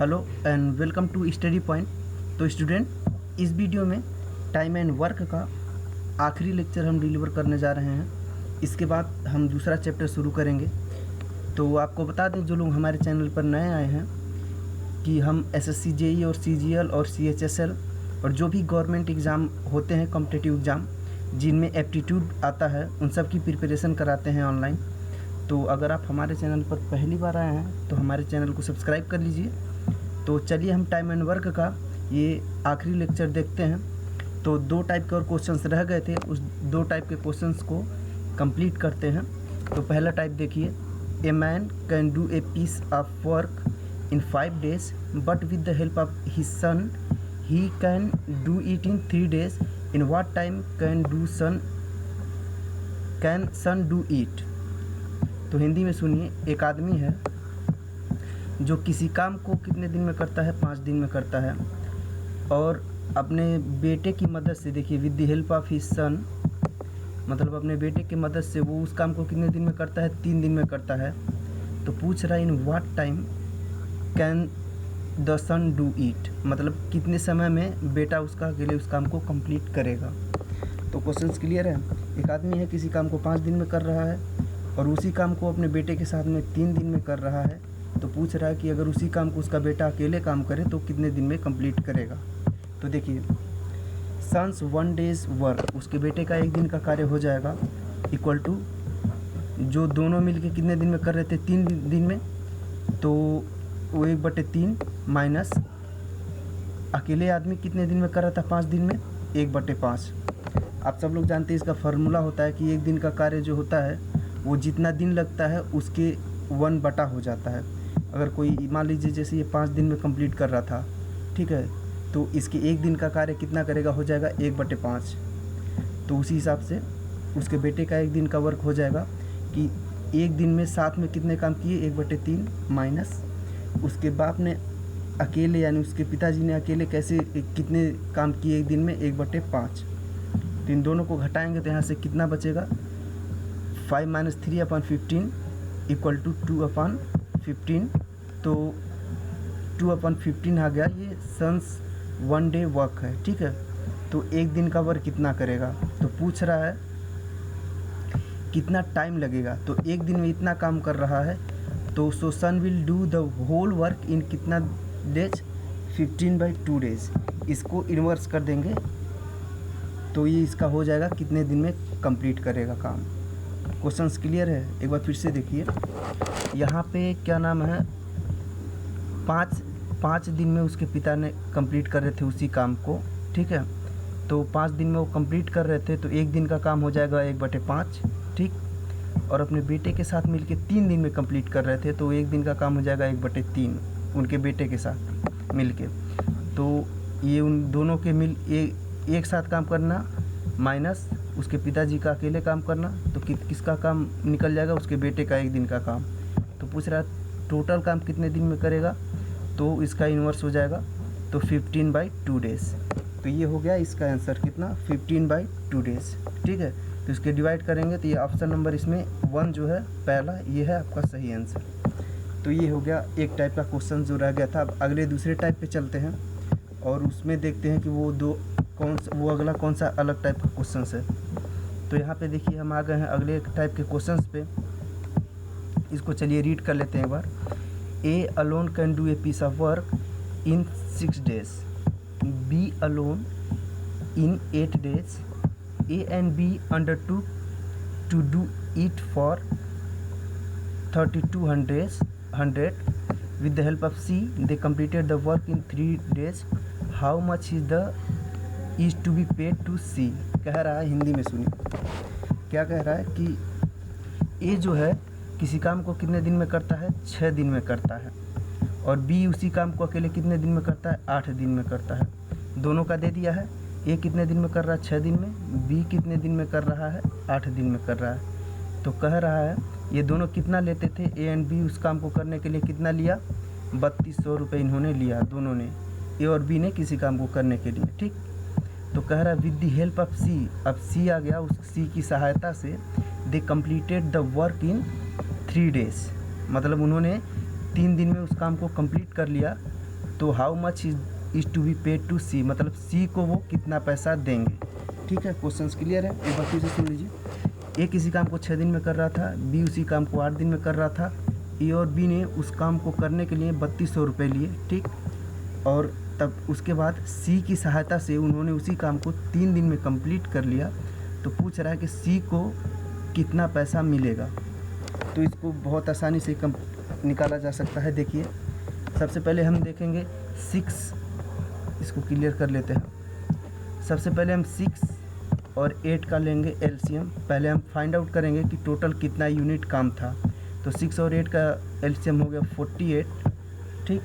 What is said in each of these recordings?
Hello and welcome to study point. तो student, इस video में टाइम एंड वर्क का आखिरी लेक्चर हम डिलीवर करने जा रहे हैं। इसके बाद हम दूसरा चैप्टर शुरू करेंगे। तो आपको बता दें, जो लोग हमारे चैनल पर नए आए हैं, कि हम एसएससी जेई और सीजीएल और सीएचएसएल और जो भी गवर्नमेंट एग्ज़ाम होते हैं, कॉम्पिटिटिव एग्ज़ाम जिनमें एप्टीट्यूड आता है, उन सब की प्रिपरेशन कराते हैं ऑनलाइन। तो अगर आप हमारे चैनल पर पहली बार आए हैं तो हमारे चैनल को सब्सक्राइब कर लीजिए। तो चलिए हम टाइम एंड वर्क का ये आखिरी लेक्चर देखते हैं। तो 2 टाइप के और क्वेश्चंस रह गए थे, उस 2 टाइप के क्वेश्चंस को कंप्लीट करते हैं। तो पहला टाइप देखिए, a man can do a piece of work in 5 days but with the help of his son he can do it in 3 days। In what time can son do it. तो हिंदी में सुनिए, एक आदमी है जो किसी काम को कितने दिन में करता है? 5 दिन में करता है। और अपने बेटे की मदद से, देखिए with the help of his सन, मतलब अपने बेटे की मदद से वो उस काम को कितने दिन में करता है? 3 दिन में करता है। तो पूछ रहा है, in what time can the son do it, मतलब कितने समय में बेटा उसका अकेले उस काम को कंप्लीट करेगा। तो क्वेश्चन क्लियर है। एक आदमी है, किसी काम को 5 दिन में कर रहा है और उसी काम को अपने बेटे के साथ में 3 दिन में कर रहा है। तो पूछ रहा है कि अगर उसी काम को उसका बेटा अकेले काम करे तो कितने दिन में कंप्लीट करेगा। तो देखिए, सन्स 1 day's वर्क, उसके बेटे का 1 दिन का कार्य हो जाएगा, इक्वल टू जो दोनों मिलके कितने दिन में कर रहे थे? 3 दिन में। तो वो 1/3 माइनस अकेले आदमी कितने दिन में कर रहा था? 5 दिन में, 1/5। आप सब लोग जानते हैं इसका फार्मूला होता है कि 1 दिन का कार्य जो होता है वो जितना दिन लगता है उसके 1/, हो जाता है। अगर कोई मान लीजिए जैसे ये 5 दिन में कंप्लीट कर रहा था, ठीक है, तो इसके 1 दिन का कार्य कितना करेगा? हो जाएगा 1/5। तो उसी हिसाब से उसके बेटे का 1 दिन का वर्क हो जाएगा कि 1 दिन में साथ में कितने काम किए? 1/3 माइनस उसके बाप ने अकेले, यानी उसके पिताजी ने अकेले कैसे कितने काम किए 1 दिन में? 1/5। तो इन दोनों को घटाएंगे तो यहाँ से कितना बचेगा? 5 - 3/15 इक्वल टू 2/15। तो 2/15 आ गया। ये सन्स 1 day वर्क है, ठीक है। तो 1 दिन का वर्क कितना करेगा? तो पूछ रहा है कितना टाइम लगेगा। तो 1 दिन में इतना काम कर रहा है, तो so son will do the whole work in कितना डेज? 15/2 days। इसको इन्वर्स कर देंगे तो ये इसका हो जाएगा कितने दिन में कंप्लीट करेगा काम। क्वेश्चंस क्लियर है? एक बार फिर से देखिए, यहाँ पे क्या नाम है, 5 दिन में उसके पिता ने कंप्लीट कर रहे थे उसी काम को, ठीक है। तो 5 दिन में वो कंप्लीट कर रहे थे, तो 1 दिन का काम हो जाएगा 1/5, ठीक। और अपने बेटे के साथ मिलके 3 दिन में कंप्लीट कर रहे थे, तो 1 दिन का काम हो जाएगा 1/3 उनके बेटे के साथ मिलके। तो ये उन दोनों के एक साथ काम करना माइनस उसके पिताजी का अकेले काम करना, तो किसका काम निकल जाएगा? उसके बेटे का 1 दिन का काम। तो पूछ रहा है टोटल काम कितने दिन में करेगा? तो इसका इन्वर्स हो जाएगा, तो 15/2 days। तो ये हो गया इसका आंसर, कितना? 15/2 days, ठीक है। तो इसके डिवाइड करेंगे तो ये ऑप्शन नंबर इसमें 1 जो है पहला, ये है आपका सही आंसर। तो ये हो गया एक टाइप का क्वेश्चन जो रह गया था। अब अगले दूसरे टाइप पे चलते हैं और उसमें देखते हैं कि वो अगला कौन सा अलग टाइप का क्वेश्चन है। तो यहाँ पे देखिए, हम आ गए हैं अगले टाइप के क्वेश्चंस पे। इसको चलिए रीड कर लेते हैं एक बार। A alone can do a piece of work in 6 days, B alone in 8 days, A and B undertook to do it for 3200 with the help of C they completed the work in 3 days। how much is to be paid to C। कह रहा है, हिंदी में सुनिए क्या कह रहा है कि ए जो है किसी काम को कितने दिन में करता है? 6 दिन में करता है। और बी उसी काम को अकेले कितने दिन में करता है? 8 दिन में करता है। दोनों का दे दिया है, ए कितने दिन में कर रहा है? 6 दिन में। बी कितने दिन में कर रहा है? 8 दिन में कर रहा है। तो कह रहा है ये दोनों कितना लेते थे? ए एंड बी उस काम को करने के लिए कितना लिया? 3200 रुपये इन्होंने लिया, दोनों ने, ए और बी ने किसी काम को करने के लिए, ठीक। तो कह रहा है with the help of C, अब सी आ गया, उस सी की सहायता से they completed the work in 3 days, मतलब उन्होंने 3 दिन में उस काम को कंप्लीट कर लिया। तो how much is to be paid to C, मतलब सी को वो कितना पैसा देंगे। ठीक है, क्वेश्चन क्लियर है, एक बार फिर से सुन लीजिए। ए किसी काम को 6 दिन में कर रहा था, बी उसी काम को 8 दिन में कर रहा था। ए और बी ने उस काम को करने के लिए 3200 रुपये लिए, ठीक। और तब उसके बाद सी की सहायता से उन्होंने उसी काम को 3 दिन में कंप्लीट कर लिया। तो पूछ रहा है कि सी को कितना पैसा मिलेगा। तो इसको बहुत आसानी से निकाला जा सकता है। देखिए, सबसे पहले हम देखेंगे 6, इसको क्लियर कर लेते हैं। सबसे पहले हम 6 और 8 का लेंगे एलसीएम। पहले हम फाइंड आउट करेंगे कि टोटल कितना यूनिट काम था। तो 6 और 8 का एलसीएम हो गया 48, ठीक।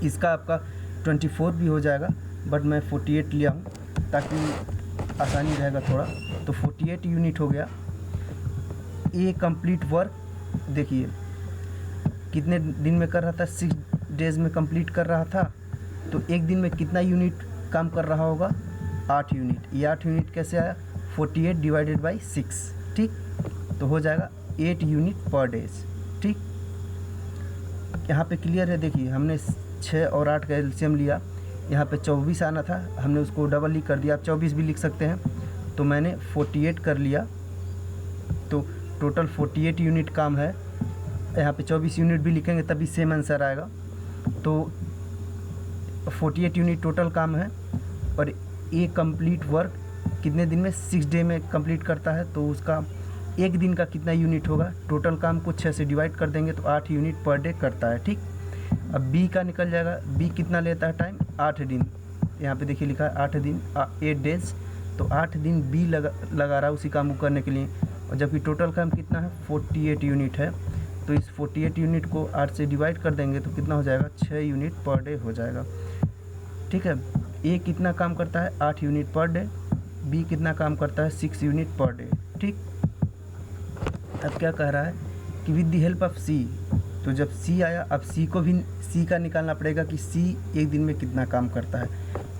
इसका आपका 24 भी हो जाएगा, बट मैं 48 लिया हूँ ताकि आसानी रहेगा थोड़ा। तो 48 यूनिट हो गया। ए कंप्लीट वर्क, देखिए कितने दिन में कर रहा था, 6 डेज़ में कंप्लीट कर रहा था। तो एक दिन में कितना यूनिट काम कर रहा होगा, 8 यूनिट। ये 8 यूनिट कैसे आया, 48 डिवाइडेड बाई 6, ठीक। तो हो जाएगा 8 यूनिट पर डेज, ठीक। यहाँ पे क्लियर है। देखिए, हमने 6 और 8 का एलसीएम लिया। यहाँ पे 24 आना था, हमने उसको डबल ही कर दिया। आप 24 भी लिख सकते हैं। तो मैंने 48 कर लिया। तो टोटल 48 यूनिट काम है। यहाँ पे 24 यूनिट भी लिखेंगे तभी सेम आंसर आएगा। तो 48 यूनिट टोटल काम है। और ए कंप्लीट वर्क कितने दिन में, 6 डे में कंप्लीट करता है। तो उसका एक दिन का कितना यूनिट होगा, टोटल काम को 6 से डिवाइड कर देंगे तो 8 यूनिट पर डे करता है, ठीक। अब बी का निकल जाएगा। बी कितना लेता है टाइम, 8 दिन। यहाँ पे देखिए लिखा है 8 दिन, 8 डेज। तो 8 दिन बी लगा रहा है उसी काम को करने के लिए। और जबकि टोटल काम कितना है, 48 यूनिट है। तो इस 48 यूनिट को 8 से डिवाइड कर देंगे तो कितना हो जाएगा, 6 यूनिट पर डे हो जाएगा, ठीक है। ए कितना काम करता है, 8 यूनिट पर डे। बी कितना काम करता है, 6 यूनिट पर डे, ठीक। अब क्या कह रहा है कि विद द हेल्प ऑफ सी। तो जब सी आया, अब सी को भी सी का निकालना पड़ेगा कि सी एक दिन में कितना काम करता है।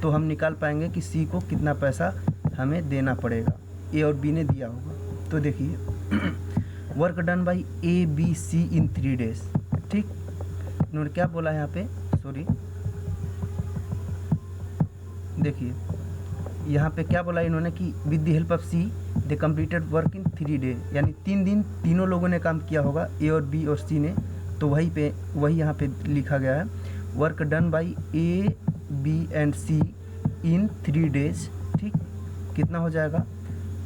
तो हम निकाल पाएंगे कि सी को कितना पैसा हमें देना पड़ेगा। ए और बी ने दिया होगा। तो देखिए work done by A B C in 3 days, ठीक। इन्होंने क्या बोला है यहाँ पे, सॉरी, देखिए यहाँ पे क्या बोला इन्होंने कि with the help of C they completed work in 3 day, यानी 3 दिन तीनों लोगों ने काम किया होगा, ए और बी और सी ने। तो वही यहाँ पे लिखा गया है, work done by A B and C in 3 days, ठीक। कितना हो जाएगा,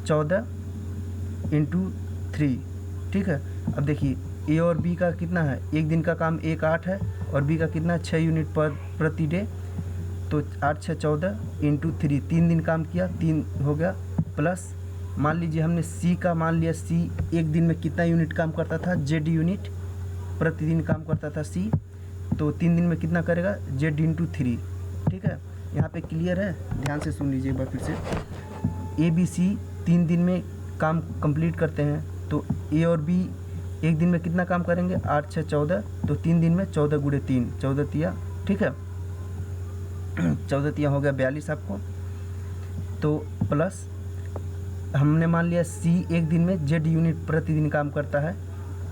14 × 3, ठीक है। अब देखिए ए और बी का कितना है, एक दिन का काम 1 8 है और बी का कितना 6 यूनिट प्रति डे। तो 8 6 14 × 3, 3 दिन काम किया, 3 हो गया। प्लस मान लीजिए हमने सी का मान लिया, सी एक दिन में कितना यूनिट काम करता था, जेड यूनिट प्रतिदिन काम करता था सी। तो 3 दिन में कितना करेगा, जेड × 3, ठीक है। यहाँ पे क्लियर है, ध्यान से सुन लीजिए एक बार फिर से। ए बी सी 3 दिन में काम कंप्लीट करते हैं। तो ए और बी एक दिन में कितना काम करेंगे, 8 6 14। तो 3 दिन में 14 × 3, 14 तिया, ठीक है। 14 तिया हो गया 42 आपको। तो प्लस हमने मान लिया सी एक दिन में जेड यूनिट प्रतिदिन काम करता है।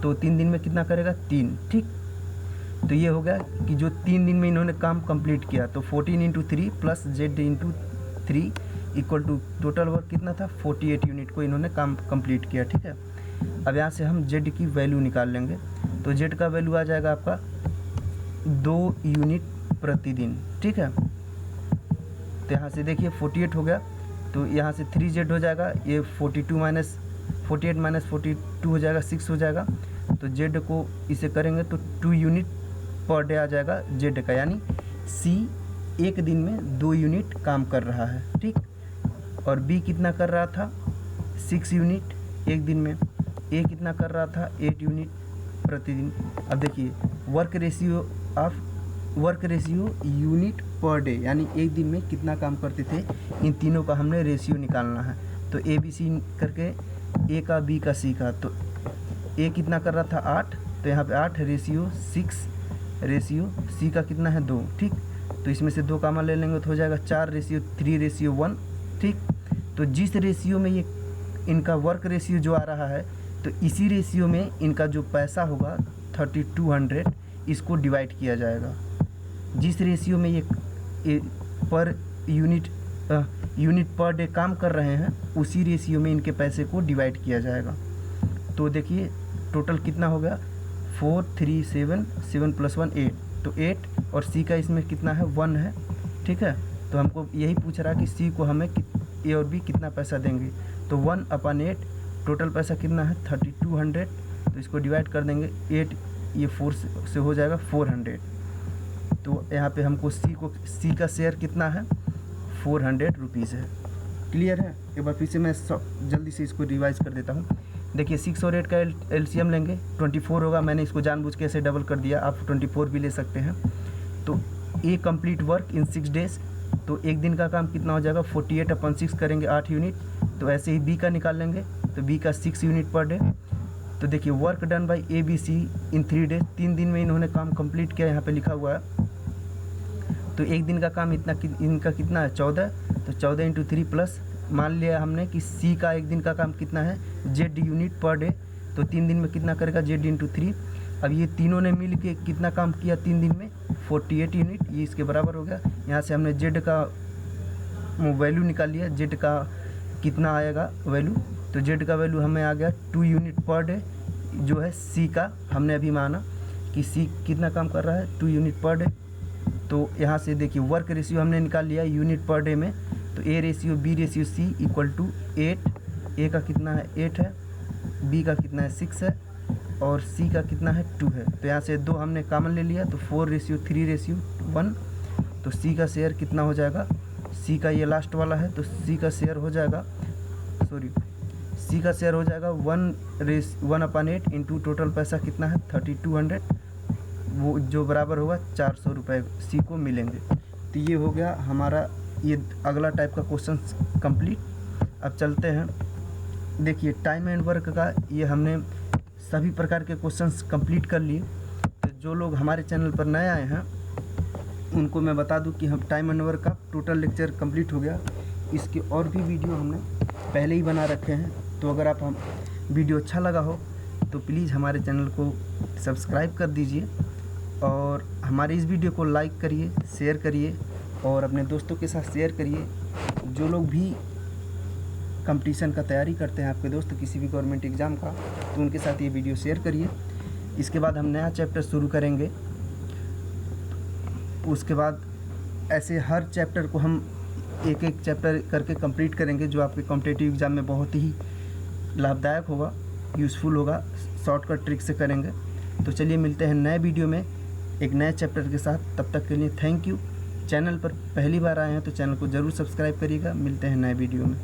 तो 3 दिन में कितना करेगा, 3, ठीक। तो ये हो गया कि जो 3 दिन में इन्होंने काम कंप्लीट किया। तो 14 × 3 plus Z × 3 equal to total work कितना था, 48 यूनिट को इन्होंने काम कंप्लीट किया, ठीक है। अब यहाँ से हम जेड की वैल्यू निकाल लेंगे। तो जेड का वैल्यू आ जाएगा आपका 2 यूनिट प्रतिदिन, ठीक है। तो यहाँ से देखिए 48 हो गया। तो यहाँ से 3z हो जाएगा, ये 48 - 42 हो जाएगा, 6 हो जाएगा। तो जेड को इसे करेंगे तो 2 यूनिट पर डे आ जाएगा जेड का, यानी सी एक दिन में 2 यूनिट काम कर रहा है, ठीक। और बी कितना कर रहा था, 6 यूनिट एक दिन में। ए कितना कर रहा था, 8 यूनिट प्रतिदिन। अब देखिए work ratio unit per day, यानी एक दिन में कितना काम करते थे, इन तीनों का हमने रेशियो निकालना है। तो ए बी सी करके ए का, बी का, सी का। तो ए कितना कर रहा था, 8। तो यहाँ पे 8 रेशियो 6 रेशियो सी का कितना है, 2, ठीक। तो इसमें से 2 कामा ले लेंगे तो हो जाएगा 4 रेशियो 3 रेशियो 1, ठीक। तो जिस रेशियो में ये इनका वर्क रेशियो जो आ रहा है, तो इसी रेशियो में इनका जो पैसा होगा 3200, इसको डिवाइड किया जाएगा। जिस रेशियो में ये पर यूनिट पर डे काम कर रहे हैं उसी रेशियो में इनके पैसे को डिवाइड किया जाएगा। तो देखिए टोटल कितना हो गया 4 3 7 7 + 1 8, तो 8 और सी का इसमें कितना है 1 है, ठीक है। तो हमको यही पूछ रहा है कि सी को हमें ए और बी कितना पैसा देंगे, तो 1/8 टोटल पैसा कितना है 3200, तो इसको डिवाइड कर देंगे 8, ये 4 से हो जाएगा 400। तो यहाँ पे हमको सी का शेयर कितना है 400 रुपीज़ है। क्लियर है। एक बार फिर से मैं जल्दी से इसको रिवाइज कर देता हूँ। देखिए 6 और 8 का एलसीएम लेंगे 24 होगा, मैंने इसको जानबूझ के ऐसे डबल कर दिया, आप 24 भी ले सकते हैं। तो ए कंप्लीट वर्क इन 6 डेज, तो एक दिन का काम कितना हो जाएगा 48/6 करेंगे 8 यूनिट। तो ऐसे ही बी का निकाल लेंगे, तो बी का 6 यूनिट पर डे। तो देखिए work done by A B C in 3 days, 3 दिन में इन्होंने काम कंप्लीट किया, यहाँ पे लिखा हुआ है। तो एक दिन का काम इनका कितना है 14, तो 14 × 3 प्लस मान लिया हमने कि सी का एक दिन का काम कितना है जेड यूनिट पर डे, तो 3 दिन में कितना करेगा जेड × 3। अब ये तीनों ने मिल के कितना काम किया 3 दिन में 48 यूनिट, ये इसके बराबर हो गया। यहाँ से हमने जेड का वैल्यू निकाल लिया, जेड का कितना आएगा वैल्यू, तो जेड का वैल्यू हमें आ गया 2 यूनिट पर डे, जो है सी का हमने अभी माना कि सी कितना काम कर रहा है 2 यूनिट पर डे। तो यहाँ से देखिए वर्क रेशियो हमने निकाल लिया यूनिट पर डे में, तो A ratio B ratio C equal to 8, A का कितना है 8 है, बी का कितना है 6 है और सी का कितना है 2 है। तो यहाँ से 2 हमने कॉमन ले लिया, तो 4:3:1, तो सी का शेयर कितना हो जाएगा, सी का ये लास्ट वाला है, तो सी का शेयर हो जाएगा 1/8 इंटू टोटल पैसा कितना है 3200, वो जो बराबर होगा 400 रुपये सी को मिलेंगे। तो ये हो गया हमारा ये अगला टाइप का क्वेश्चन कंप्लीट। अब चलते हैं, देखिए टाइम एंड वर्क का ये हमने सभी प्रकार के क्वेश्चंस कंप्लीट कर लिए। तो जो लोग हमारे चैनल पर नए आए हैं उनको मैं बता दूं कि हम टाइम एंड वर्क का टोटल लेक्चर कंप्लीट हो गया, इसके और भी वीडियो हमने पहले ही बना रखे हैं। तो अगर आप हम वीडियो अच्छा लगा हो तो प्लीज़ हमारे चैनल को सब्सक्राइब कर दीजिए और हमारे इस वीडियो को लाइक करिए, शेयर करिए और अपने दोस्तों के साथ शेयर करिए। जो लोग भी कंपटीशन का तैयारी करते हैं आपके दोस्त किसी भी गवर्नमेंट एग्ज़ाम का, तो उनके साथ ये वीडियो शेयर करिए। इसके बाद हम नया चैप्टर शुरू करेंगे, उसके बाद ऐसे हर चैप्टर को हम एक एक चैप्टर करके कंप्लीट करेंगे, जो आपके कॉम्पिटिटिव एग्ज़ाम में बहुत ही लाभदायक होगा, यूज़फुल होगा, शॉर्टकट ट्रिक से करेंगे। तो चलिए मिलते हैं नए वीडियो में एक नए चैप्टर के साथ, तब तक के लिए थैंक यू। चैनल पर पहली बार आए हैं तो चैनल को ज़रूर सब्सक्राइब करिएगा। मिलते हैं नए वीडियो में।